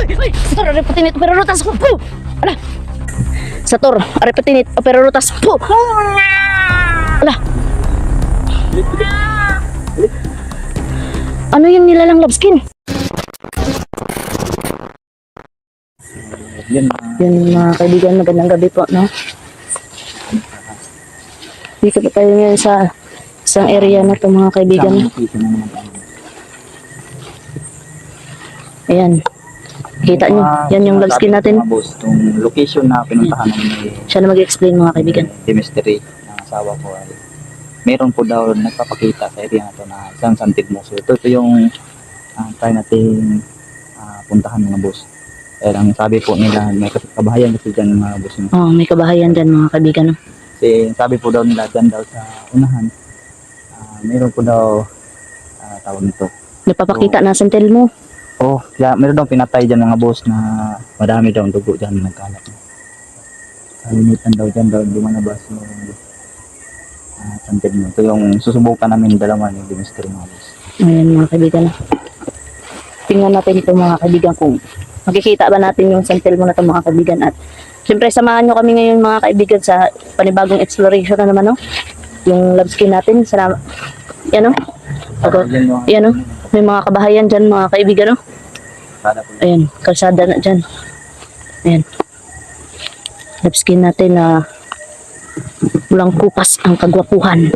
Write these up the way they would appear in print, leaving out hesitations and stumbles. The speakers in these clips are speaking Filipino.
Uy! Sator, arepatinit, pero rutas ko. Po! Ala! Sator, arepatinit, pero rutas. Po! Ala! Ano yung nilalang love skin? Yan. Yan mga kaibigan, magandang gabi po, no? Dito pa tayo ngayon sa isang area na to mga kaibigan. Ayan. Kita nyo, yan yung love skin natin. Mga boss, itong location na pinuntahan namin Siya na mag-explain mga kaibigan. ni Mystery ng asawa ko ay meron po daw nagpapakita sa area na to na isang santid mo. So ito yung try natin puntahan mga boss. Kaya lang sabi po nila may kabahayan kasi dyan mga boss. Oh, may kabahayan dyan mga kaibigan. No? Kasi sabi po daw nila dyan daw sa unahan meron po daw tawag nito. Nagpapakita na santel mo. Oh, kaya meron daw pinatay dyan mga boss na madami daw ang dugo dyan nagkalat. Kalimitan daw dyan daw lumalabas yung santid mo. Ito yung susubukan namin dalawa ni Mystery mga boss. Ayan mga kaibigan. Tingnan natin ito mga kaibigan kung makikita ba natin yung santel mo na ito mga kaibigan. At syempre samahan nyo kami ngayon mga kaibigan sa panibagong exploration na naman. No? Yung love skin natin. Salamat. Yan o. Yan o. May mga kabahayan dyan mga kaibigan. No? Ayan. Kalsada na dyan. Ayan. Love skin natin na walang kupas ang kagwapuhan.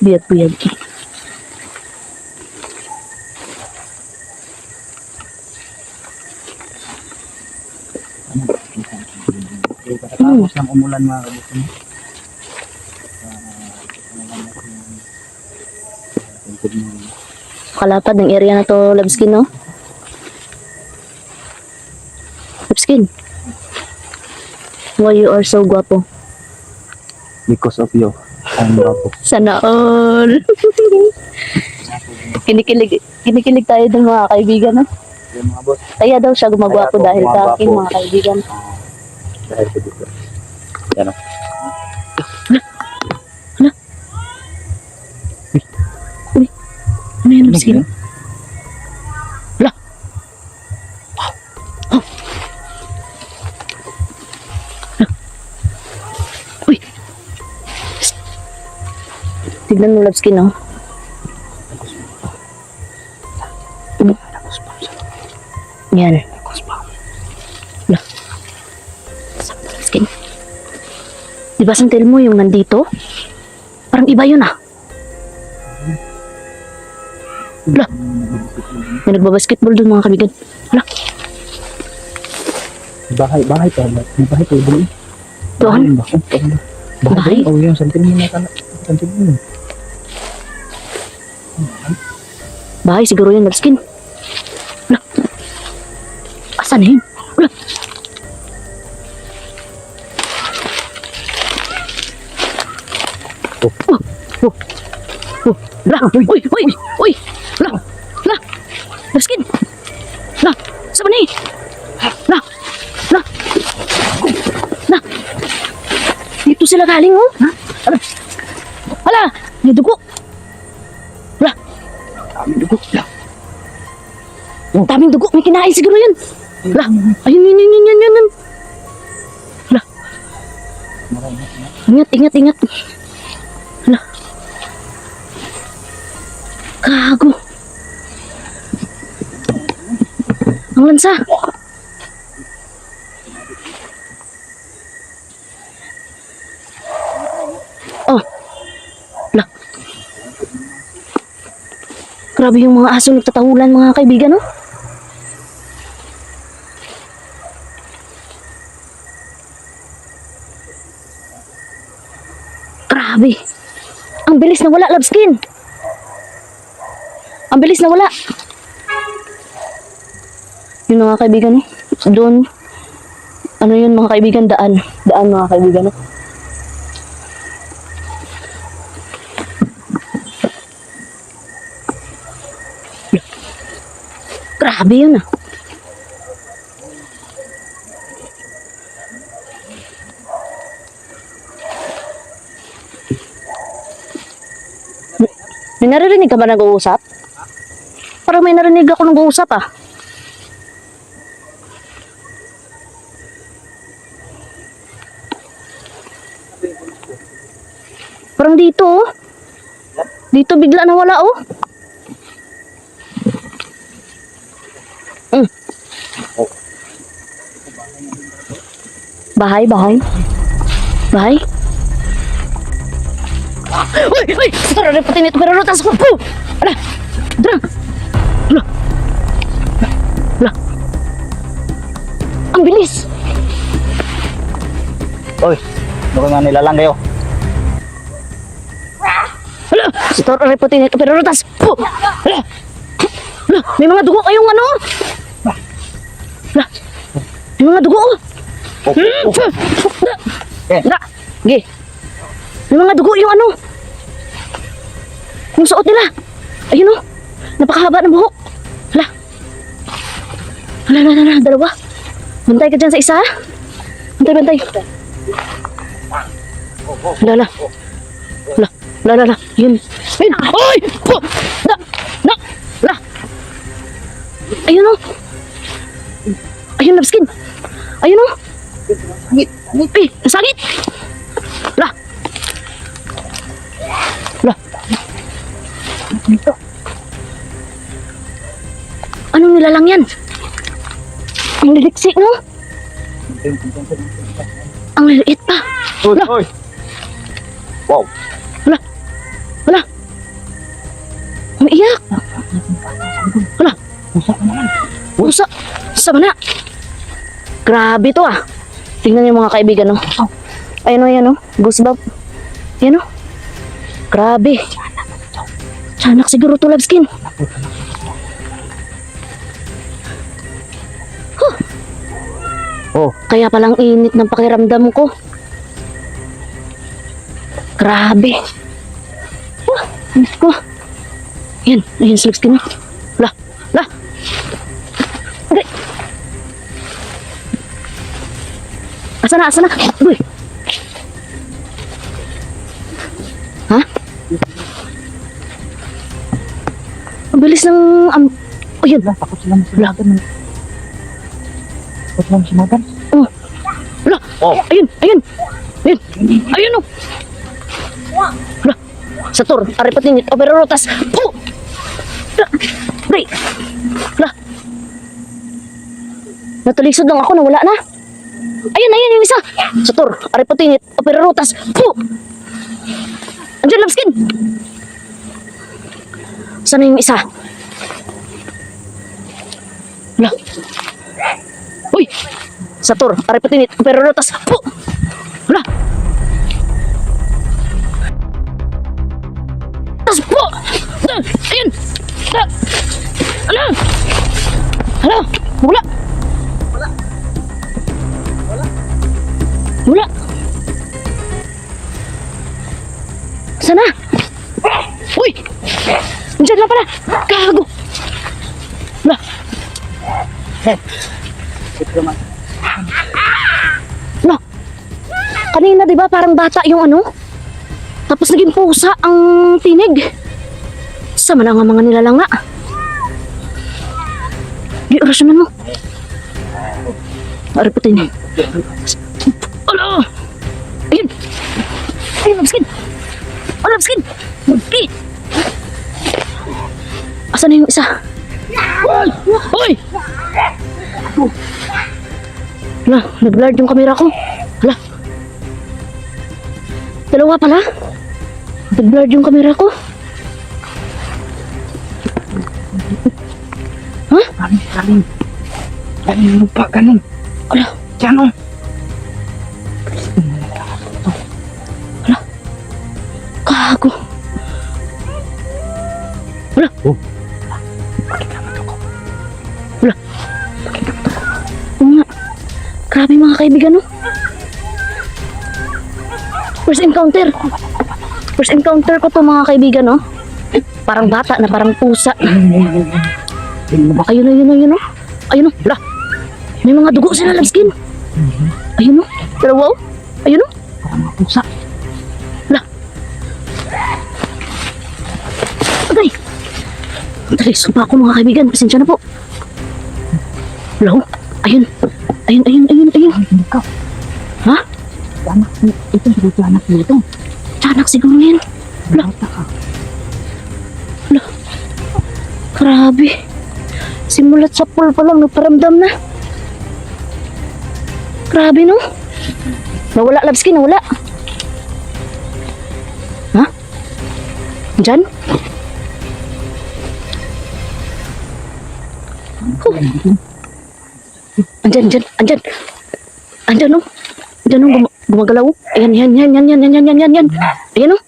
Biyag-biyag. Tapos ng umulan mga kabutin. Kalapad ng area na to, love skin, no? Love skin. Why you are so guwapo? Because of you. I'm guwapo. Sana all. Kinikilig tayo ng mga kaibigan, no? Yung mga boss. Kaya daw siya gumagwapo Kaya ako dahil sa gumagwapo. akin, mga kaibigan. Dahil ko dito. Yan o. Ano yun, love skin? Wala. Oh. Uy. Tignan mo, love skin, no? Yan. Wala. Saan ba, love skin? Di ba santel mo yung nandito? Parang iba yun, ah. Wala. May nagbabasketball doon mga kaibigan. Wala. Bahay pa. May bahay pa. Doon. Bahay? Oh, yung santin mo na kala. Santin mo. Bahay siguro yun, love skin. Wala. Asan na yun? Wala. Wala. Uy. Wala. Love skin. Wala. Saan ba na eh? Wala. Dito sila galing, oh. Wala. May dugo. Wala. Daming dugo. Daming dugo. May kinain siguro yun. Wala. Ayun. Wala. Ingat. Wala. Gago. Ang lansa. Oh. Wala. Grabe yung mga aso nagtatahulan mga kaibigan, no? Grabe. Ang bilis na wala, love skin. Ang bilis na wala. Yun mga kaibigan, no? Doon. Ano yun mga kaibigan? Daan mga kaibigan, no? Grabe yun, ah. May naririnig ka ba nag-uusap? Parang may narinig ako nag-uusap ah. Parang dito oh. Dito bigla nawala oh. Mm. Bahay, bahay. Bahay. Uy, uy! Tara, reputin ito. Pero rotas ko. Puh! Ala! Tara! Ala! Ala! Ang bilis! Oy, mukhang nga nilalang kayo. Ala! Tara, reputin ito. Pero rotas. Puh! Ala! Ala! May mga dugo kayong ano? Ala! May mga dugo oh! Eh. Ala! Ge! May mga dugo yung ano? Yung suot nila. Ayun oh. Napakahaba ng buhok. Hala. Hala, dalawa. Bantay ka dyan sa isa. Bantay. Hala. Yun. Ayun. Oy! Oh! La. Ayun oh. Ayun, labskin. Ayun oh. Eh, nasagit. La. Anong nilalang yan? Ang liliksik no? Ang liliit pa. Oy! Wow! Wala. Umiiyak. Wala. Pusa. Sama na. Grabe to ah. Tingnan niyo mga kaibigan no. Ayun oh. Goosebump. Ayun oh. Grabe. Tiyanak siguro to, Labskin. Oh, Kaya palang init ng pakiramdam ko. Grabe. Init ko. Ayun si Labskin. La. Okay. Asa na? Uy. Ha? Ang bilis ng... ayun. takot sila masilagan. Takot sila masilagan. Oh. Wala. Oh. Ayun. Ayun oh. Wala. Sator, aripatin ito. Pero rotas. Puh! Wala. Wala. Natulisod lang ako na wala na. Ayun yung isa. Sator, aripatin ito. Pero rotas. Puh! Andiyan, Labskin. Sana yung isa? Wala. Uy! Sator, aripatin ito. Pero rotas. Puh! Wala. Tas po! Ayun! Hala! Wala! Sana? Uy! Diyan lang pala! Gago! Wala! Wala! Kanina diba parang bata yung ano? Tapos naging pusa ang tinig. Sama na nga mga nilalang na. Di orasyonan mo. Ariputin. Ala! Ayun! Labskin! Labskin! Magpi! Asan na yung isa? Hoy! Hala, nag-blurred yung camera ko. Hala. Dalawa pala. Nag-blurred yung camera ko. Ha? Galing mo pa, galing. Ala. Diyan o. Gago. Wala. Oh. Wala. Nga. Grabe mga kaibigan, no? First encounter. First encounter ko to mga kaibigan, no? Parang bata na parang pusa. Ayun no? Ayun no? Wala. May mga dugo sila, Labskin. Ayun no? Dalawa, oh. Ayun no? Parang mga pusa. Wala. Agay. Dali, sumpa ako mga kaibigan. Pasensya na po. Hello? Ayun. Ayun. Ikaw. Ha? Anak, ito siguro anak mo ito. Tiyanak siguro yan. Bata ka. Grabe. Simulat sa pool pa lang, nagparamdam na. Grabe, no? Nawala, Labski, nawala. Ha? Diyan? Oh. Andyan. Andyan, no? Andyan, no? Gumagalaw. Ayan. Ayan, no?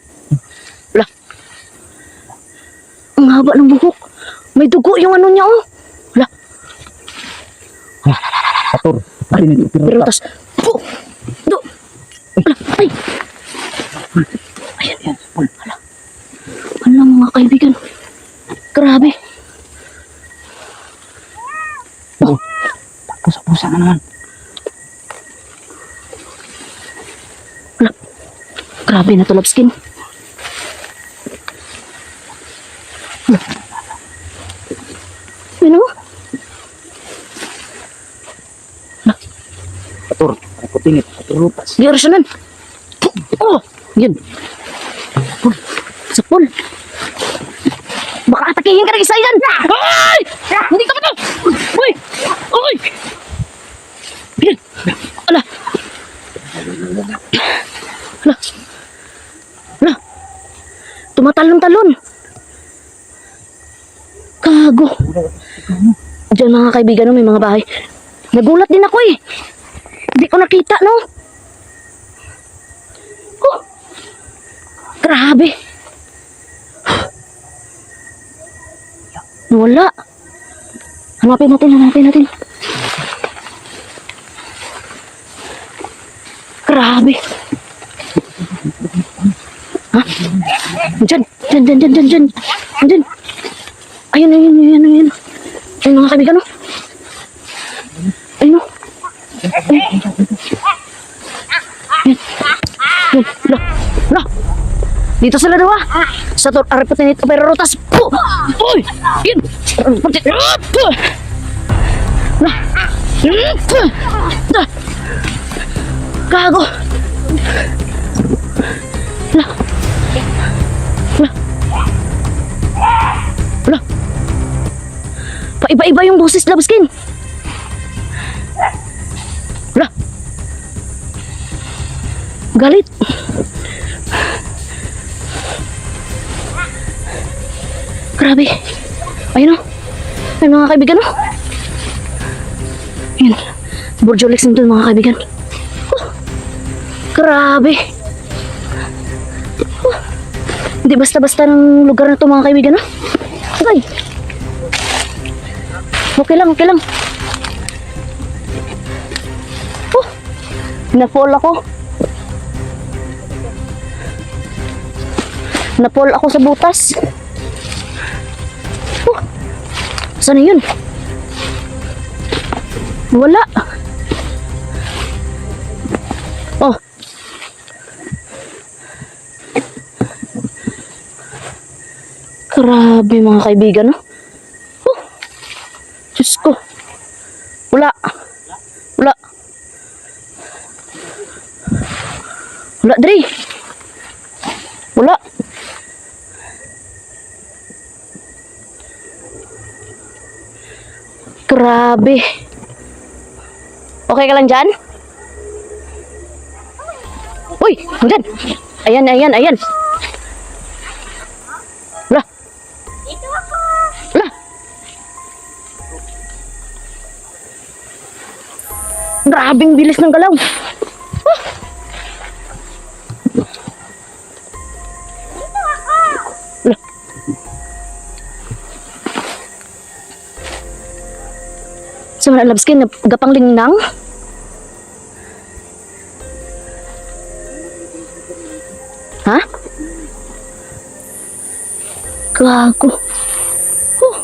Wala. Ang haba ng buhok. May dugo yung ano niya, oh. Wala. Satur. Pero tas. Oh! Wala. Ay! Ayan. Wala. Wala mga kaibigan. Grabe. Pusa-pusa na naman. Wala. Grabe na to, Labskin. Wala. Ano? Satur. Ako tingit. Satur. Di orasyonan. Oh! Yun. Pool. Sa pool. Baka atakihin ka ng isa yan! Ay! Hindi ka ba ito? Uy! Uy! Yan. Ala! Ala! Tumatalon-talon. Kago. Diyan mga kaibigan, no, may mga bahay. Nagulat din ako eh. Hindi ko nakita, no? Oh! Grabe. Wala. Hanapin natin. Grabe. Ha? Diyan. Diyan. Ayun. Ayun mga kaibigan, no? Ayun, no? Ayun. Lah. Dito sila daw, ah. Sa ariputin ito, pero rotas. Uy! Yun! Ariputin. Lah. Gago. Lah. Paiba-iba yung boses, Labskin. Lah. Galit. Grabe. Ayun, oh. Ay, mga kaibigan, oh. Ayun. Borjolex nito, mga kaibigan. Oh. Grabe. Oh. Hindi basta-basta ng lugar na to, mga kaibigan, oh. Okay. Okay lang. Oh. Na-fall ako. Na-fall ako sa butas. Saan yun? Wala. Oh. Grabe mga kaibigan, no? Oh. Diyos ko. Wala. Wala, Dre. Wala. Grabe. Okay ka lang dyan? Uy, dyan. Ayan. Wala. Ito ako. Wala. Grabing bilis ng galaw. Ah. Ito ako. Wala. Sa mga Labskin, gapang lingnang. Ha? Gago. Huh.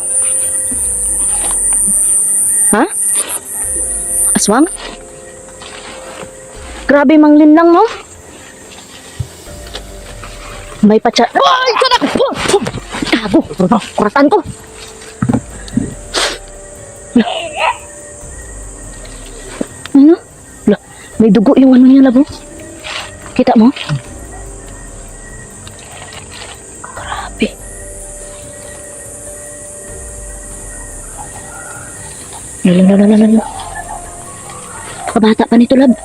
Ha? Aswang? Grabe mang linlang, no? May patsa... Ay! Sanak! Gago! Kuratan ko! May dugo yung ano niya, labo. Kita mo? Grabe. Lala. Kabata pa nito, lab.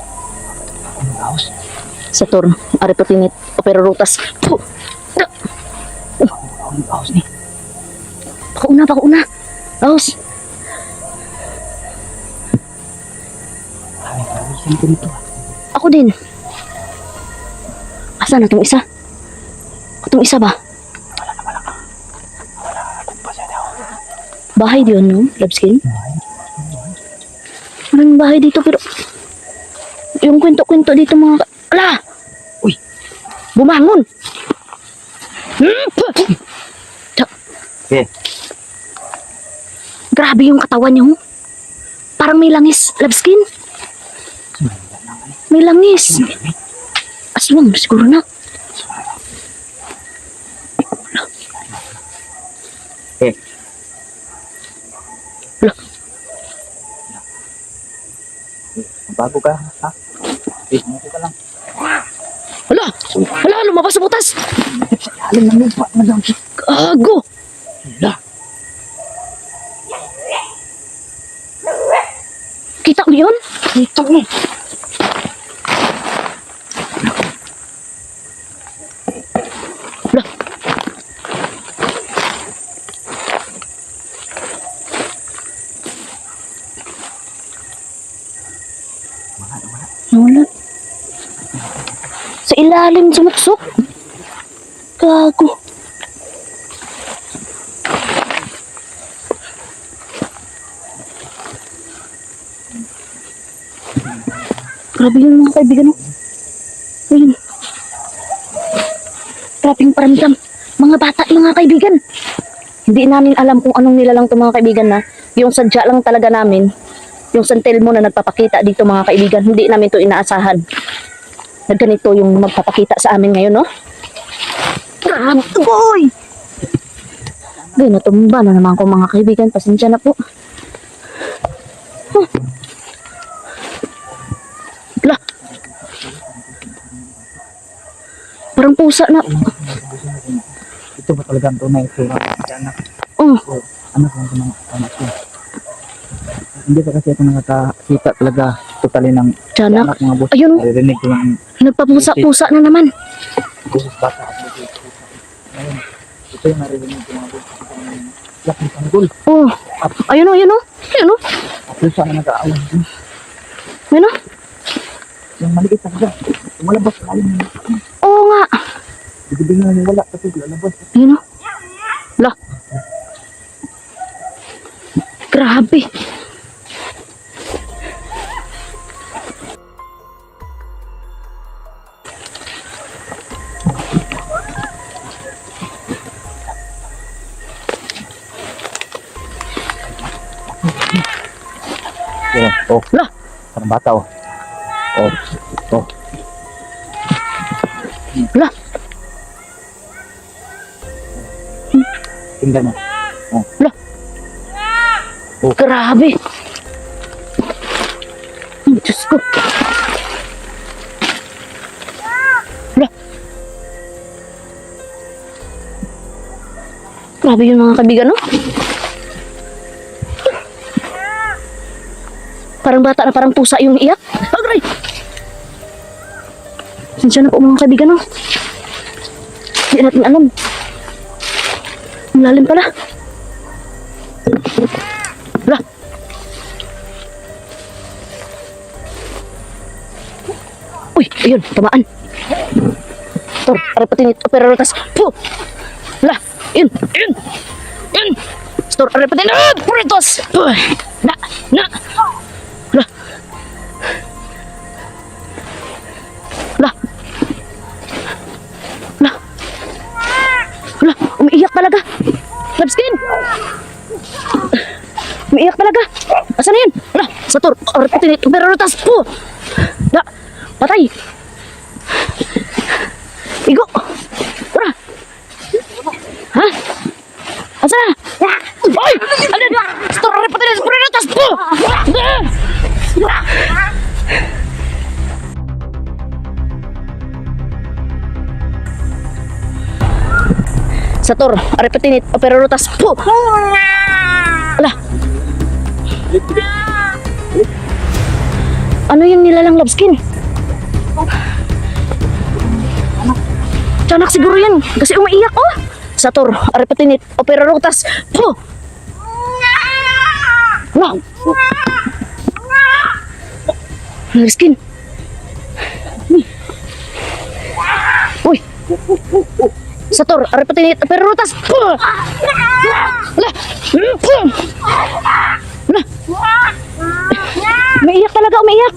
House. Sa turno, ari patinit, pero rutas. Puh! House ni. Pakauna. Aus. Ay, ayusin ko nito. Ako din. Asan na tong isa? Itong isa ba? Bahay diyon, no? Labskin? Maraming bahay dito, pero... Yung kwento-kwento dito, mga... Ala! Uy! Bumangon! Okay. Grabe yung katawan niyo. Parang may langis. Labskin? May langis. Aswang, siguro na. Okay. Ala. Bago ka, ha? Eh, ano ka lang? Ala, lumabas sa butas. Alam na lupa, madam. Gago. Ala. Kita mo yun? Ito eh. Ala. Wala. Sa ilalim sumuksok. Gago. Grabe yun mga kaibigan. Ayun. Grabing paramdam. Mga bata, mga kaibigan. Hindi namin alam kung anong nilalang to mga kaibigan na. Yung sadya lang talaga namin. Yung santel mo na nagpapakita dito mga kaibigan. Hindi namin to inaasahan. Nagganito yung magpapakita sa amin ngayon, no? Grabe, boy! Ay, natumba na naman ko mga kaibigan. Pasensya na po. Huh. Lah. Parang pusa na. Ito ba talaga ang tunay ito? Anak. Oh, O, anak lang ng anak ko. Hindi pa kasi ako nakakita talaga totally ng tiyanak. anak mga boss. Ayun. Naririnig ko lang Nagpapusa-pusa na naman. kusus bata at buhay. Ngayon, ito yung naririnig ko mga boss. Yak ng tanggol. Oh, ayun o, ayun o. Ayun o. At yun sana nag-aaway. Ayun o. Yung maliit talaga. Tumalabas sa lalim. Oo nga. Bigla na wala kasi lalabas. Ayun o. Lah. Grabe. Yan. Oh, Lah. parang bata oh. Oh. Oh. Lah. Tingnan mo. Oh. Lah. Oh. Grabe. Diyos ko. Lah. Grabe yun mga kaibigan, no? Parang bata na parang pusa yung iyak. Agray! Sensya na po mga kaibigan, no? Hindi natin alam. Ang lalim pala. Lah. Uy, ayun, tamaan. Tor, arepatin ito, pero rotas. Puh! Lah, yun. Tor, arepatin ito, pero rotas. Puh! Na. Lah. Lah, umiiyak talaga. Labskin! Umiiyak talaga. Asan na yun? Lah, sa tor, arepatin ito, pero rotas. Puh! Na, patay. Igo. Tara. Ha? Asa na? Ay! Ano na? Store rin pati na sa purinutas po! Sator, arepatinit, operarutas. Po! Ala. Ano yung nilalang love skin? Tiyanak siguro yan. Kasi umaiyak, oh. Sator, arepatinit, operarutas. Po! Ala. Love skin. Uy! Sator, arepatinit, operarutas. Po! Ala. Po! Ala. Umiiyak talaga, umiiyak.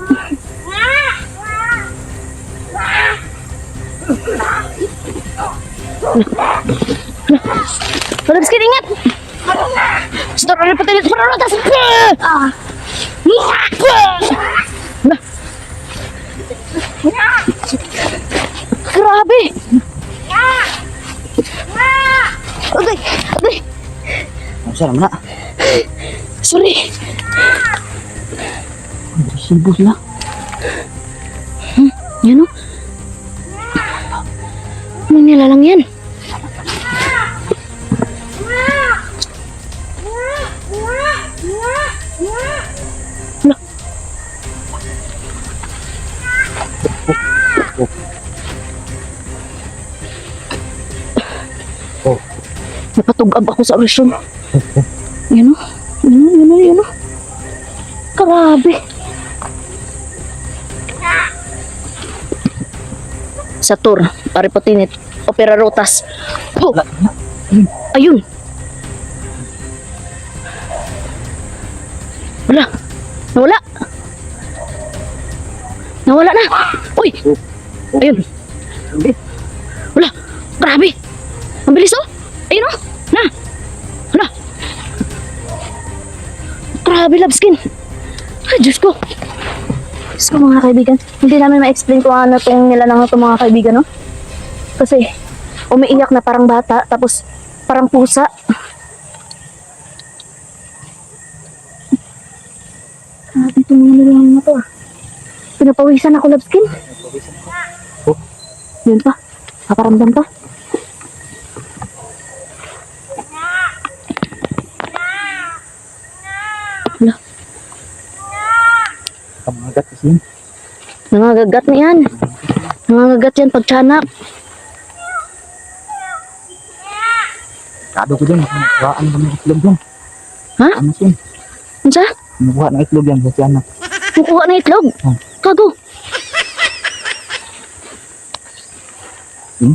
Love skin, ingat. Sator, arepatinit, operarutas. Po! Ala. Grabe! Aday! Aday! Ang sarap na. Sorry! Agresibo sila. Yan o. Ano nilalang yan? Ala. Oh. Napatugab ako sa orasyon. Yan o. Yan o. Grabe. Satur, arepatinit, operarutas. Oh! Ayun. Wala. Nawala. Nawala na. Uy! Ayun. Wala. Grabe. Ang bilis oh. Ayun oh. Na. Wala. Grabe, love skin. Ay, Diyos ko. Diyos ko, mga kaibigan. Hindi namin ma-explain kung ano itong nilalang ito, mga kaibigan, no? Kasi, umiiyak na parang bata, tapos parang pusa. Grabe itong mga nilalang na to, ah. Pinapawisan ako, love skin. Oh. Yun pa. Paparamdam pa. Wala. Kamagat kasi yun. Nangangagat na yan. Nangangagat yan pag tiyanak. Kado ko dyan. Nakuhaan kami ng itlog dyan. Ha? Ano siya? Ano sa? Nakuha ng itlog yan sa tiyanak. Kukuha na itlog. Hmm. Kago. Hmm?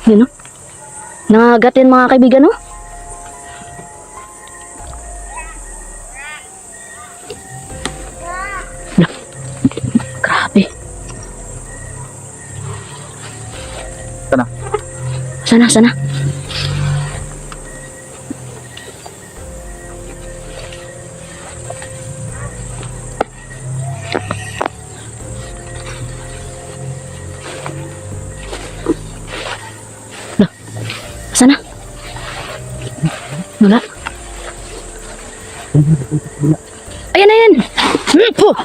Yun o. Nangangagat yan, mga kaibigan, no? Wala. Grabe. Sana. Sana. Sana. Wala. Ayan, ayan. Po.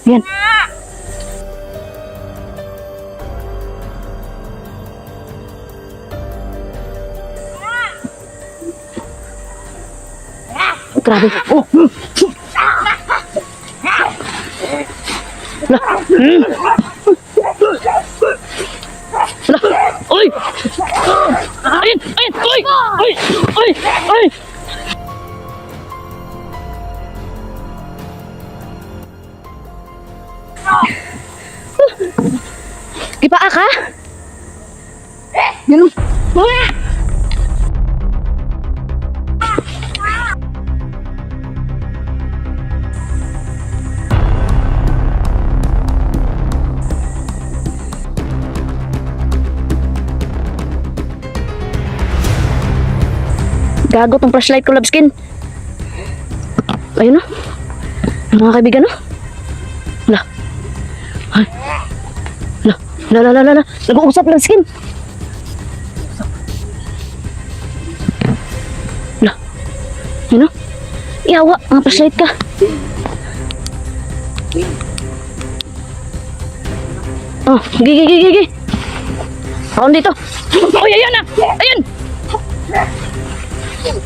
Ayan. Grabe. Oh. Wala. Wala. Oy! Ayun! Ayun! Oy! Oy! Oy! Oy! Gipaa ka? Ganun. Gago tong flashlight ko, Labskin. Ayun na. Mga kaibigan, no? Wala. Ay. Wala. La. Nag-uusap lang skin. La. Yun o. Iyawa, mga flashlight ka. Oh, gigi. Ako dito. Oh, ayan na. Ayan.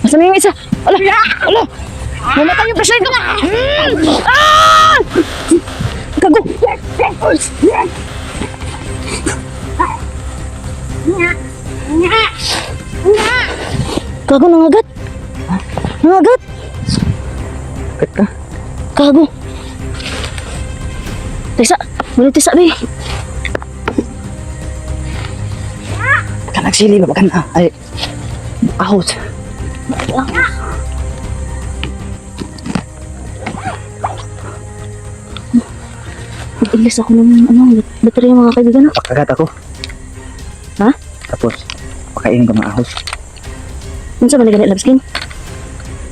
Nasaan na yung isa? Ala. Mamatay yung flashlight ko. Ah! Gago. Gago, nangagat. Nangagat. Kat ka? Gago. Tisa. Muna tisa, be. Ka nagsili ba? Kan ay. Out. Ilis ako ng battery mga kaibigan. Pagkagat ako. Ha? Tapos, pakainin ko ng ahos. Ano sa maniganit labskin?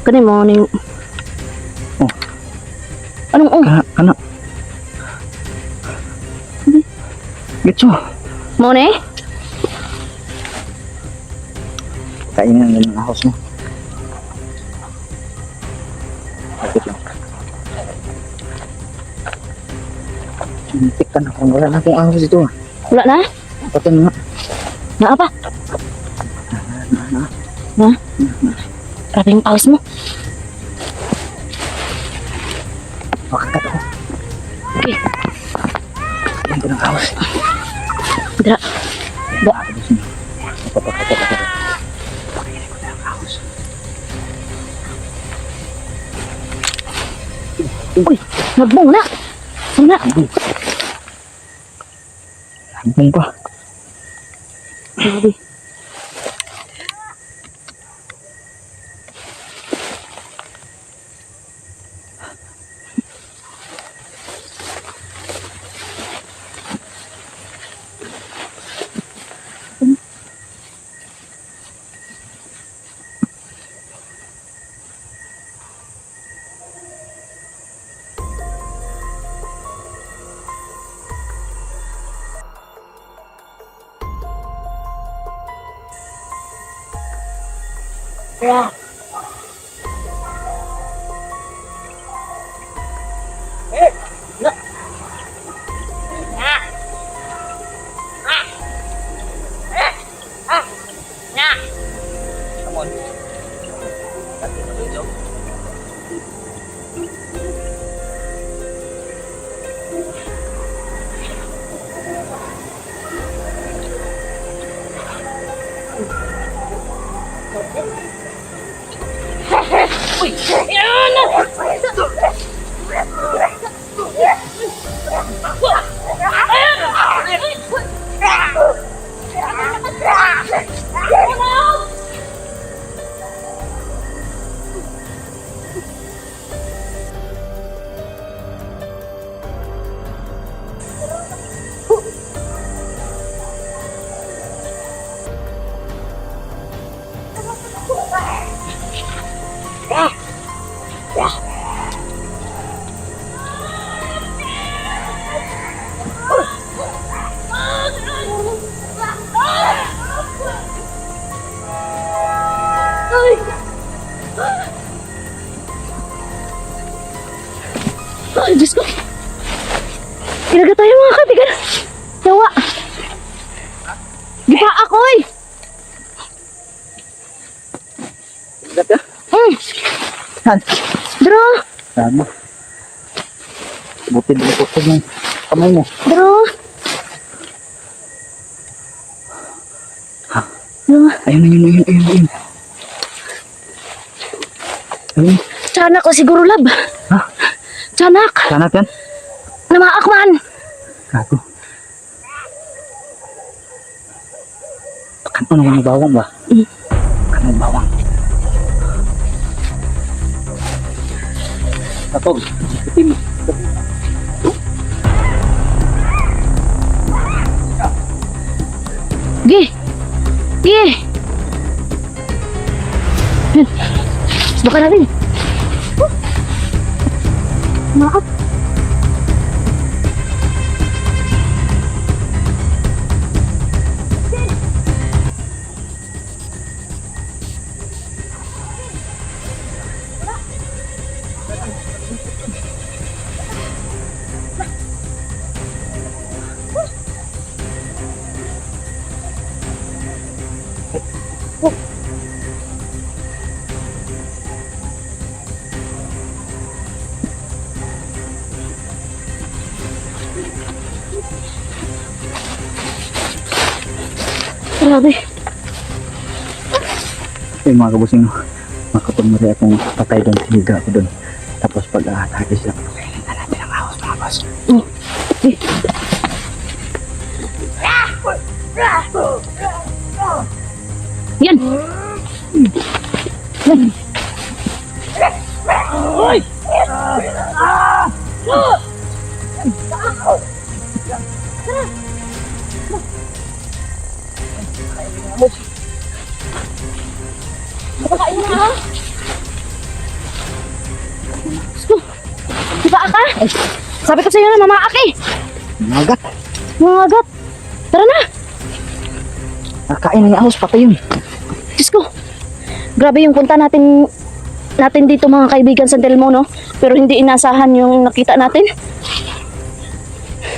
Kanay mo, ano yung... Oh. Anong oh? Kana. Gitso. Mo na eh? Kainin lang ng ahos mo. Lapit lang. Muntik ka na kung wala na akong ahos ito. Wala na? Patay na nga. Naa pa? Na? Grabe yung pawis mo. Pakagat ako. Okay. Kainin ko ng ahos. Dra. Papakagat ako. Pakainin ko ng ahos. Uy, nagbong na. Sana. Hambong pa. Grabe. Yeah. Ay, Diyos ko. Kinaga tayo mga katigan. Yawa. Gipa ako eh. Gat ka? Saan? Bro. Sama. Buti din po ng kamay mo. Bro. Ha? Bro. Ayun. Ayun. Tiyanak ko siguro lab. Ha? Tiyanak. Sana yan? Namaak man. Gago. Ano naman yung bawang ba? Ano yung bawang? Tatog. Itim. Gi. Gi. Baka natin. Maak. Grabe. Yung mga kabusing, makatumari akong patay doon, higa ako doon. Tapos pag atake sila, hinta natin ang ahos mga boss. Eh. Yan. Yan. Nakakain na ha? Gusto. Diba ka? Sabi ko sa'yo na mamaaki. Magat, Mga agat. Tara na. nakain na yung ahos, patay yun. Diyos ko. Grabe yung punta natin dito mga kaibigan sa Telmo, no? Pero hindi inasahan yung nakita natin.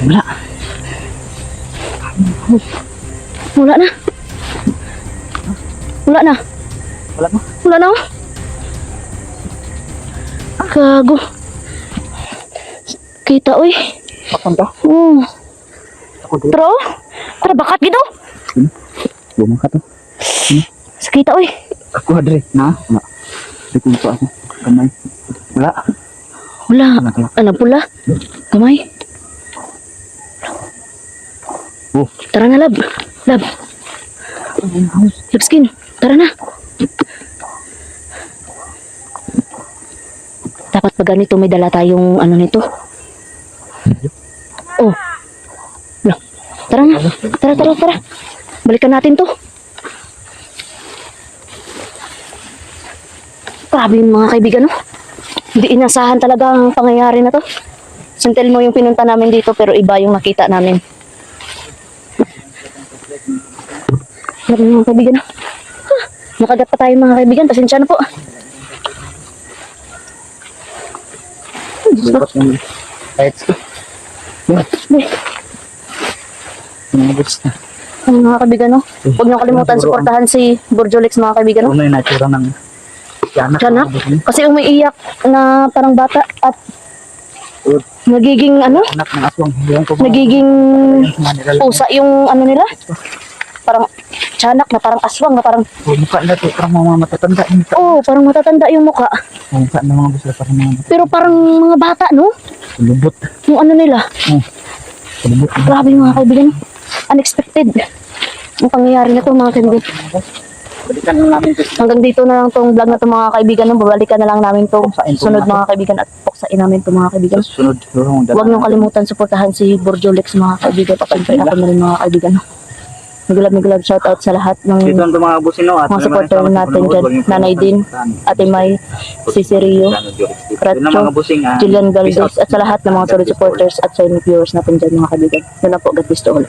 Wala. Wala na. Wala na. Wala mo. Wala na. Oh. Gago. Kita, uy. Papunta. Ako doon. Tara, oh. Tara, bakat gito. Bumaka to. Sa kita, uy. Ako adre. Na? Wala. Di ko pa ako. Kamay. Wala. Wala. Ano pula? Kamay. Oh. Tara na, lab. Lab. Lab skin. Tara na. Dapat pag ganito may dala tayong ano nito. Oh. Wala. Tara na. Tara. Balikan natin to. Grabe yung mga kaibigan, no? Hindi inasahan talaga ang pangyayari na to. Santel mo yung pinunta namin dito pero iba yung nakita namin. Grabe yung mga kaibigan, no? Nakagat pa tayo mga kaibigan. Pasensya na po. Bukas yung lights ko. Yan. Pinagos na. Ang mga kaibigan, no? Huwag niyo kalimutan suportahan si Borjolex mga kaibigan, no? Ano yung natura ng tiyanak. Tiyanak? Kasi umiiyak na parang bata at nagiging ano? Anak ng aswang. Yan ko Nagiging pusa yung ano nila. Parang tiyanak na parang aswang na parang mukha na to. Parang mga matatanda. oh, parang matatanda yung mukha. Mukha na mga busla. Parang mga Pero parang mga bata, no? lubot. Yung ano nila. Lubot. Grabe mga kaibigan. Unexpected. Ang pangyayari na to mga kaibigan. Balikan na namin to. Hanggang dito na lang tong vlog na to mga kaibigan. Babalikan na lang namin to sunod mga kaibigan at puksain namin to mga kaibigan. Sunod. Huwag niyong kalimutan suportahan si Borjolex mga kaibigan. Siyempre ako na rin mga kaibigan. Naglab shoutout sa lahat ng Dito ang mga busino at mga supporter natin dyan. Nanay Din, Ate May, Sisi Rio, mga busing. Julian Galvez at sa lahat ng mga solid supporters at silent viewers natin dyan mga kaibigan. Yun na po, God bless to all.